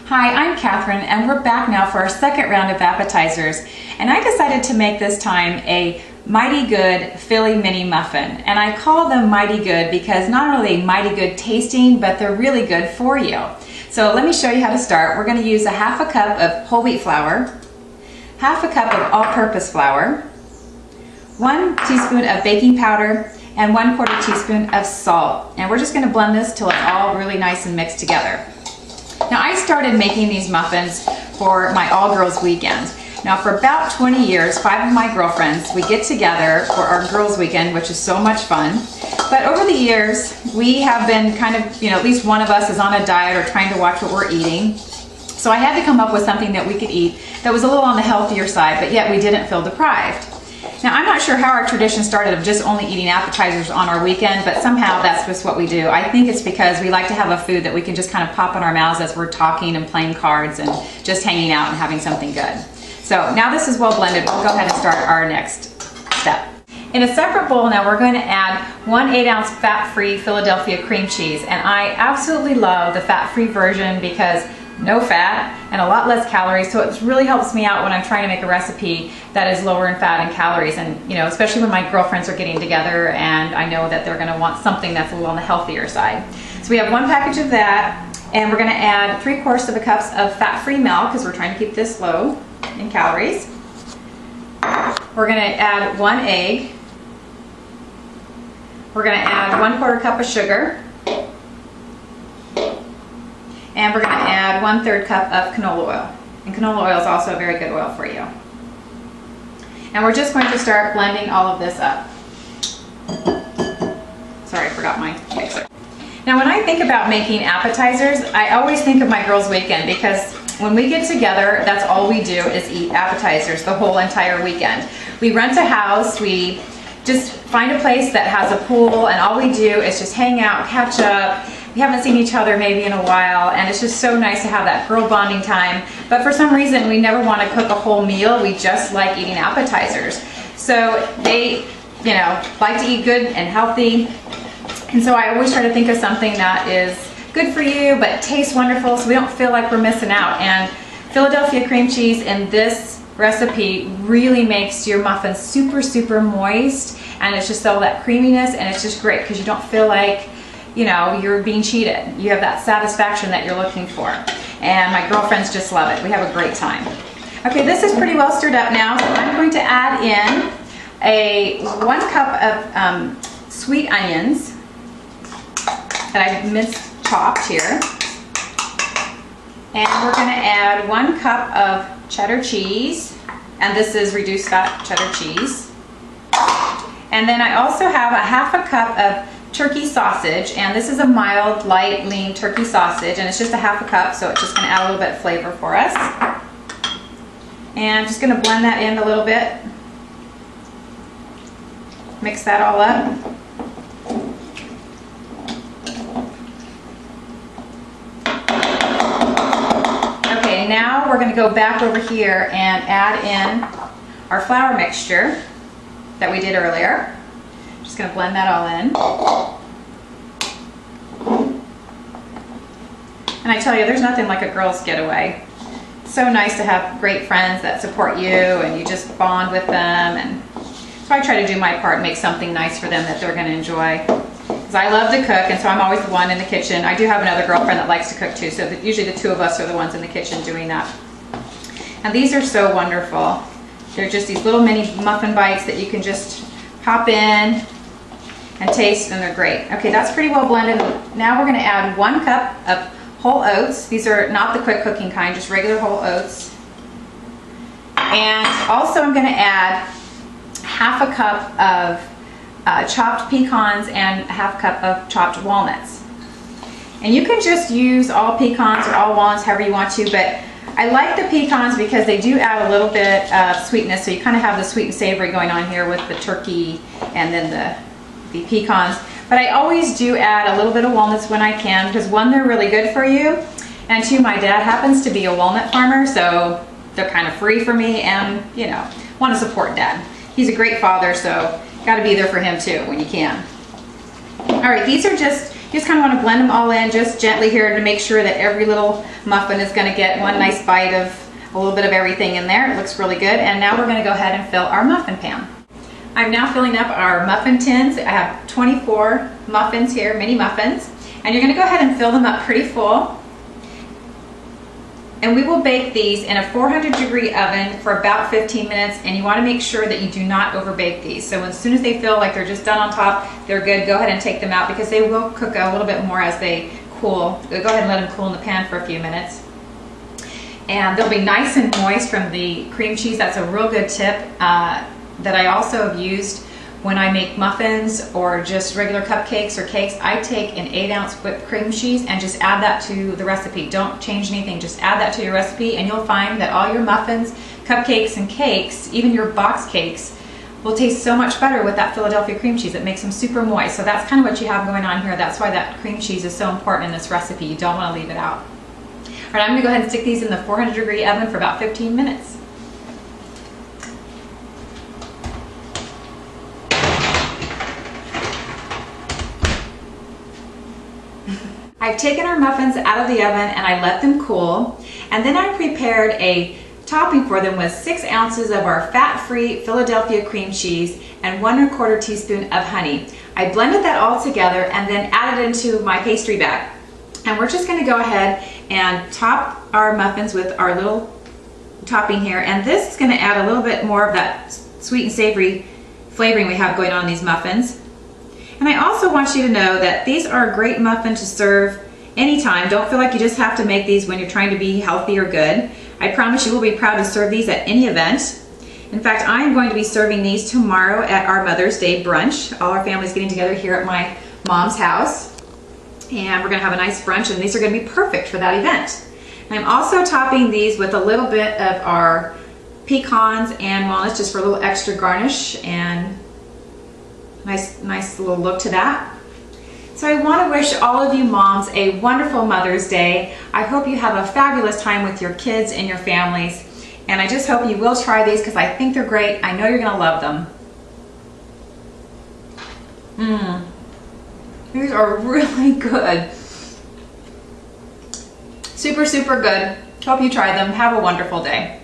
Hi, I'm Catherine, and we're back now for our second round of appetizers. And I decided to make this time a Mighty Good Philly mini muffin. And I call them Mighty Good because not only mighty good tasting, but they're really good for you. So let me show you how to start. We're going to use a half a cup of whole wheat flour, half a cup of all-purpose flour, 1 teaspoon of baking powder, and 1/4 teaspoon of salt. And we're just going to blend this till it's all really nice and mixed together. Now, I started making these muffins for my all-girls weekend. Now, for about 20 years, 5 of my girlfriends, we get together for our girls weekend, which is so much fun. But over the years, we have been kind of, at least one of us is on a diet or trying to watch what we're eating. So I had to come up with something that we could eat that was a little on the healthier side, but yet we didn't feel deprived. Now, I'm not sure how our tradition started of just only eating appetizers on our weekend, but somehow that's just what we do. I think it's because we like to have a food that we can just kind of pop in our mouths as we're talking and playing cards and just hanging out and having something good. So now this is well blended, we'll go ahead and start our next step. In a separate bowl now, we're going to add 1 8-ounce fat-free Philadelphia cream cheese. And I absolutely love the fat-free version because no fat and a lot less calories, so it really helps me out when I'm trying to make a recipe that is lower in fat and calories. And especially when my girlfriends are getting together and I know that they're going to want something that's a little on the healthier side. So we have 1 package of that, and we're going to add 3/4 cups of fat-free milk because we're trying to keep this low in calories. We're going to add 1 egg. We're going to add 1/4 cup of sugar. And we're going to add 1/3 cup of canola oil. And canola oil is also a very good oil for you. And we're just going to start blending all of this up. Sorry, I forgot my mixer. Now, when I think about making appetizers, I always think of my girls' weekend because when we get together, that's all we do is eat appetizers the whole entire weekend. We rent a house, we just find a place that has a pool, and all we do is just hang out, catch up. We haven't seen each other maybe in a while, and it's just so nice to have that girl bonding time. But for some reason, we never want to cook a whole meal. We just like eating appetizers. So they, like to eat good and healthy. And so I always try to think of something that is good for you, but tastes wonderful, so we don't feel like we're missing out. And Philadelphia cream cheese in this recipe really makes your muffins super, super moist, and it's just all that creaminess, and it's just great because you don't feel like you're being cheated. You have that satisfaction that you're looking for. And my girlfriends just love it. We have a great time. Okay, this is pretty well stirred up now, so I'm going to add in 1 cup of sweet onions that I've minced chopped here. And we're going to add 1 cup of cheddar cheese, and this is reduced fat cheddar cheese. And then I also have a half a cup of turkey sausage, and this is a mild, light, lean turkey sausage, and it's just a half a cup, so it's just going to add a little bit of flavor for us. And I'm just going to blend that in a little bit. Mix that all up. Okay, now we're going to go back over here and add in our flour mixture that we did earlier. Just going to blend that all in. And I tell you, there's nothing like a girls' getaway. It's so nice to have great friends that support you and you just bond with them. And so I try to do my part and make something nice for them that they're going to enjoy. Because I love to cook, and so I'm always the one in the kitchen. I do have another girlfriend that likes to cook too, so usually the 2 of us are the ones in the kitchen doing that. And these are so wonderful. They're just these little mini muffin bites that you can just pop in and taste, and they're great. Okay, that's pretty well blended. Now we're going to add 1 cup of whole oats. These are not the quick cooking kind, just regular whole oats. And also I'm going to add half a cup of chopped pecans and a half cup of chopped walnuts. And you can just use all pecans or all walnuts, however you want to, but I like the pecans because they do add a little bit of sweetness, so you kind of have the sweet and savory going on here with the turkey and then the pecans. But I always do add a little bit of walnuts when I can because 1, they're really good for you, and 2, my dad happens to be a walnut farmer, so they're kind of free for me, and want to support Dad. He's a great father, so got to be there for him too when you can. All right, these are just You just kind of want to blend them all in just gently here to make sure that every little muffin is going to get one nice bite of a little bit of everything in there. It looks really good. And now we're going to go ahead and fill our muffin pan. I'm now filling up our muffin tins. I have 24 muffins here, mini muffins. And you're going to go ahead and fill them up pretty full. And we will bake these in a 400-degree oven for about 15 minutes, and you want to make sure that you do not over bake these. So as soon as they feel like they're just done on top, they're good, go ahead and take them out because they will cook a little bit more as they cool. Go ahead and let them cool in the pan for a few minutes. And they'll be nice and moist from the cream cheese. That's a real good tip that I also have used when I make muffins or just regular cupcakes or cakes. I take an 8-ounce whipped cream cheese and just add that to the recipe. Don't change anything, just add that to your recipe, and you'll find that all your muffins, cupcakes, and cakes, even your box cakes, will taste so much better with that Philadelphia cream cheese. It makes them super moist. So that's kind of what you have going on here. That's why that cream cheese is so important in this recipe. You don't want to leave it out. All right, I'm gonna go ahead and stick these in the 400-degree oven for about 15 minutes. I've taken our muffins out of the oven and I let them cool, and then I prepared a topping for them with 6 ounces of our fat-free Philadelphia cream cheese and 1 1/4 teaspoon of honey. I blended that all together and then added into my pastry bag. And we're just going to go ahead and top our muffins with our little topping here, and this is going to add a little bit more of that sweet and savory flavoring we have going on in these muffins. And I also want you to know that these are a great muffin to serve anytime. Don't feel like you just have to make these when you're trying to be healthy or good. I promise you will be proud to serve these at any event. In fact, I am going to be serving these tomorrow at our Mother's Day brunch. All our family's getting together here at my mom's house, and we're gonna have a nice brunch, and these are gonna be perfect for that event. And I'm also topping these with a little bit of our pecans and walnuts just for a little extra garnish and nice little look to that. So I want to wish all of you moms a wonderful Mother's Day. I hope you have a fabulous time with your kids and your families. And I just hope you will try these because I think they're great. I know you're going to love them. These are really good. Super, super good. Hope you try them. Have a wonderful day.